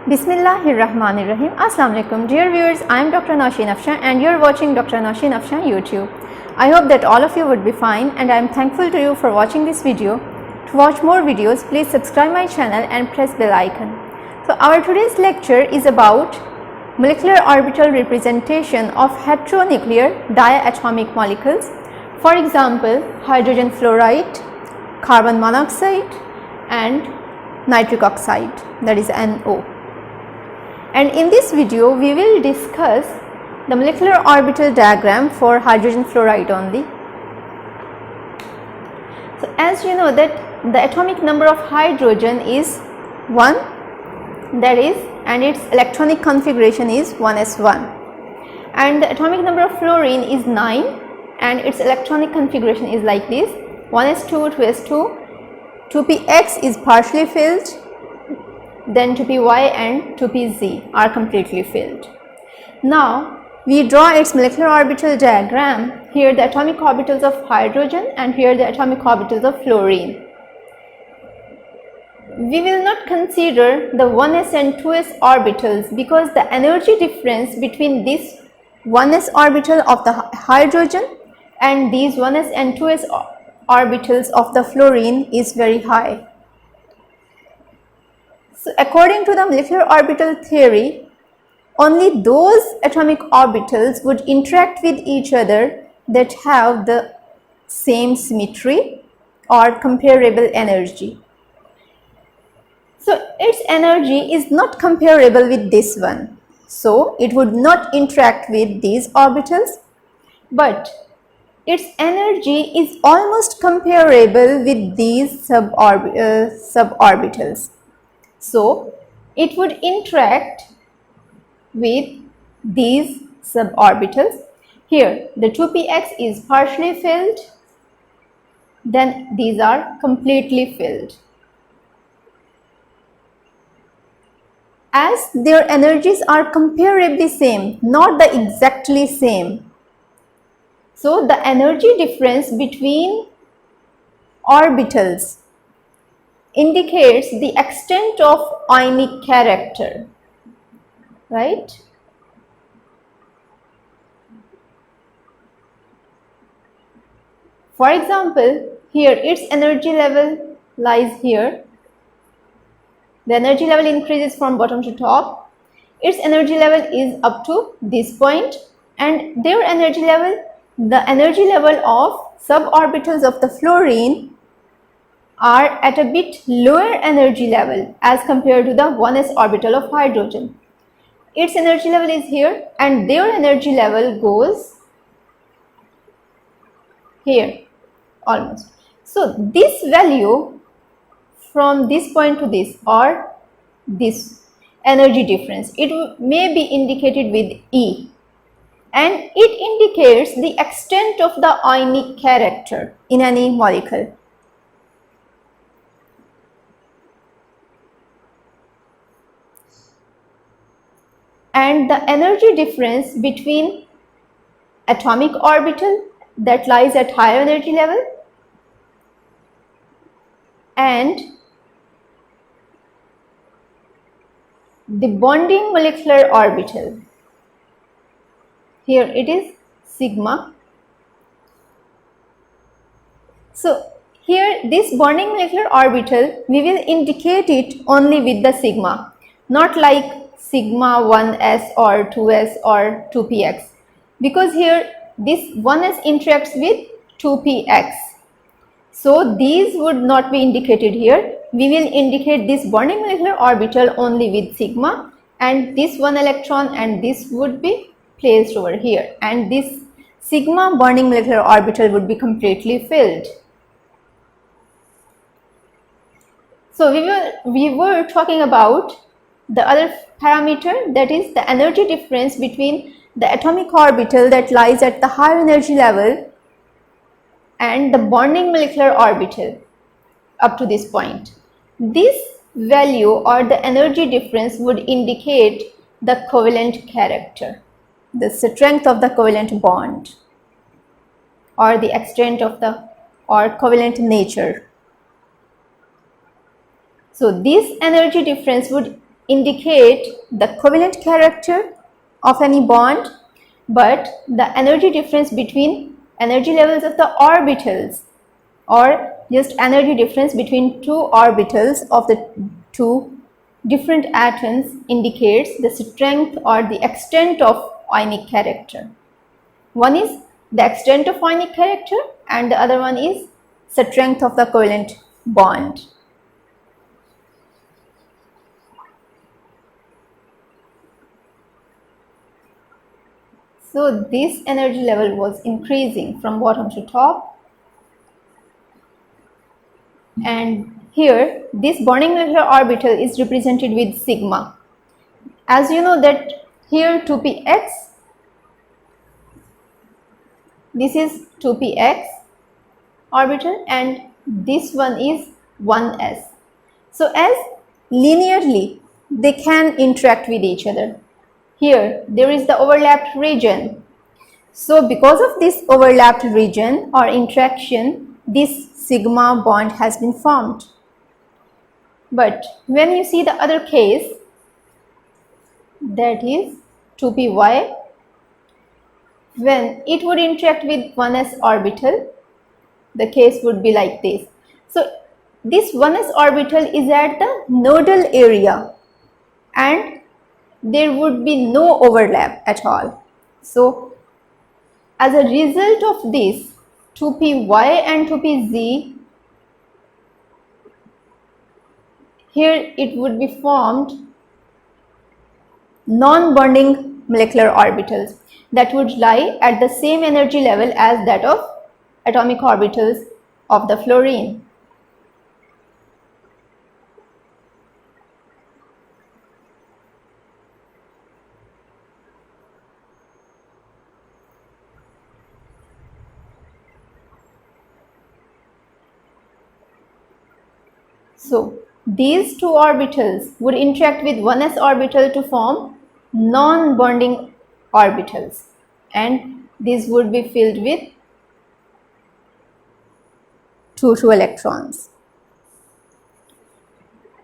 Bismillahirrahmanirrahim. Assalamu alaikum. Dear viewers, I am Dr. Noshin Afshan and you are watching Dr. Noshin Afshan YouTube. I hope that all of you would be fine and I am thankful to you for watching this video. To watch more videos, please subscribe my channel and press bell icon. So our today's lecture is about molecular orbital representation of heteronuclear diatomic molecules. For example, hydrogen fluoride, carbon monoxide and nitric oxide, that is NO. And in this video we will discuss the molecular orbital diagram for hydrogen fluoride only. So as you know that the atomic number of hydrogen is 1, that is, and its electronic configuration is 1s1, and the atomic number of fluorine is 9 and its electronic configuration is like this: 1s2, 2s2, 2px is partially filled, then 2py and 2pz are completely filled. Now we draw its molecular orbital diagram. Here the atomic orbitals of hydrogen and here the atomic orbitals of fluorine. We will not consider the 1s and 2s orbitals because the energy difference between this 1s orbital of the hydrogen and these 1s and 2s orbitals of the fluorine is very high. So according to the molecular orbital theory, only those atomic orbitals would interact with each other that have the same symmetry or comparable energy. So its energy is not comparable with this one, so it would not interact with these orbitals, but its energy is almost comparable with these suborbitals. So it would interact with these suborbitals. Here the 2px is partially filled, then these are completely filled. As their energies are comparably same, not the exactly same, so the energy difference between orbitals indicates the extent of ionic character, right? For example, here its energy level lies here. The energy level increases from bottom to top. Its energy level is up to this point, and their energy level, the energy level of suborbitals of the fluorine are at a bit lower energy level as compared to the 1s orbital of hydrogen. Its energy level is here and their energy level goes here almost. So this value from this point to this, or this energy difference, it may be indicated with E, and it indicates the extent of the ionic character in any molecule. And the energy difference between atomic orbital that lies at higher energy level and the bonding molecular orbital, here it is sigma. So here this bonding molecular orbital, we will indicate it only with the sigma, not like sigma 1s or 2s or 2px, because here this 1s interacts with 2px, so these would not be indicated here. We will indicate this bonding molecular orbital only with sigma, and this one electron and this would be placed over here, and this sigma bonding molecular orbital would be completely filled. So we were talking about the other parameter, that is the energy difference between the atomic orbital that lies at the higher energy level and the bonding molecular orbital up to this point. This value or the energy difference would indicate the covalent character, the strength of the covalent bond, or the extent of the or covalent nature. So this energy difference would indicate the covalent character of any bond, but the energy difference between energy levels of the orbitals, or just energy difference between two orbitals of the two different atoms, indicates the strength or the extent of ionic character. One is the extent of ionic character and the other one is strength of the covalent bond. So this energy level was increasing from bottom to top, and here this bonding molecular orbital is represented with sigma. As you know that here 2px, this is 2px orbital and this one is 1s. So as linearly they can interact with each other. Here there is the overlapped region. So because of this overlapped region or interaction, this sigma bond has been formed. But when you see the other case, that is 2py, when it would interact with 1s orbital, the case would be like this. So this 1s orbital is at the nodal area and there would be no overlap at all. So as a result of this, 2py and 2pz, here it would be formed non-bonding molecular orbitals that would lie at the same energy level as that of atomic orbitals of the fluorine. So these two orbitals would interact with 1s orbital to form non-bonding orbitals, and these would be filled with 2 electrons.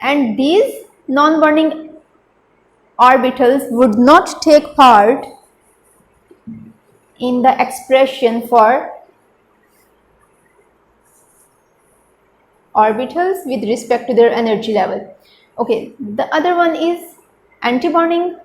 And these non-bonding orbitals would not take part in the expression for orbitals with respect to their energy level. Okay, the other one is antibonding.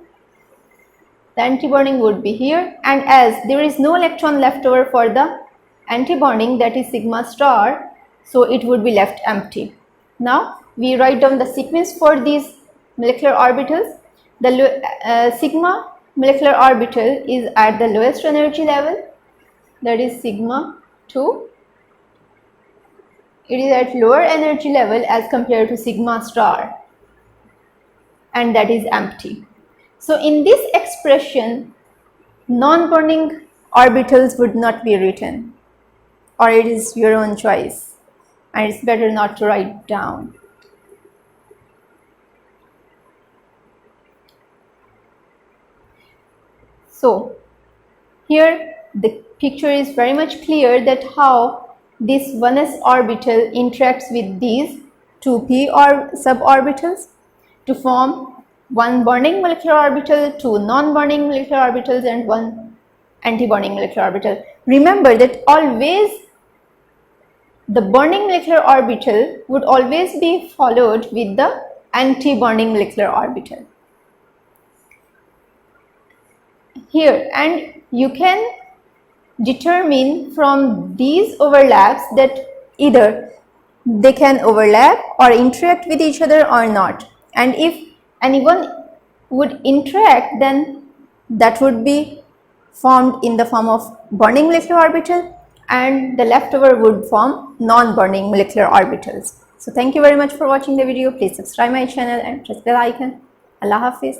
The antibonding would be here, and as there is no electron left over for the antibonding, that is sigma star, so it would be left empty. Now we write down the sequence for these molecular orbitals. The sigma molecular orbital is at the lowest energy level, that is sigma 2. It is at lower energy level as compared to sigma star, and that is empty. So in this expression, non-bonding orbitals would not be written, or it is your own choice, and it's better not to write down. So here the picture is very much clear that how this 1s orbital interacts with these 2p or suborbitals to form one bonding molecular orbital, two non-bonding molecular orbitals, and one antibonding molecular orbital. Remember that always the bonding molecular orbital would always be followed with the antibonding molecular orbital. Here, and you can determine from these overlaps that either they can overlap or interact with each other or not, and if anyone would interact, then that would be formed in the form of bonding molecular orbital, and the leftover would form non-bonding molecular orbitals. So thank you very much for watching the video. Please subscribe my channel and press the bell icon. Allah Hafiz.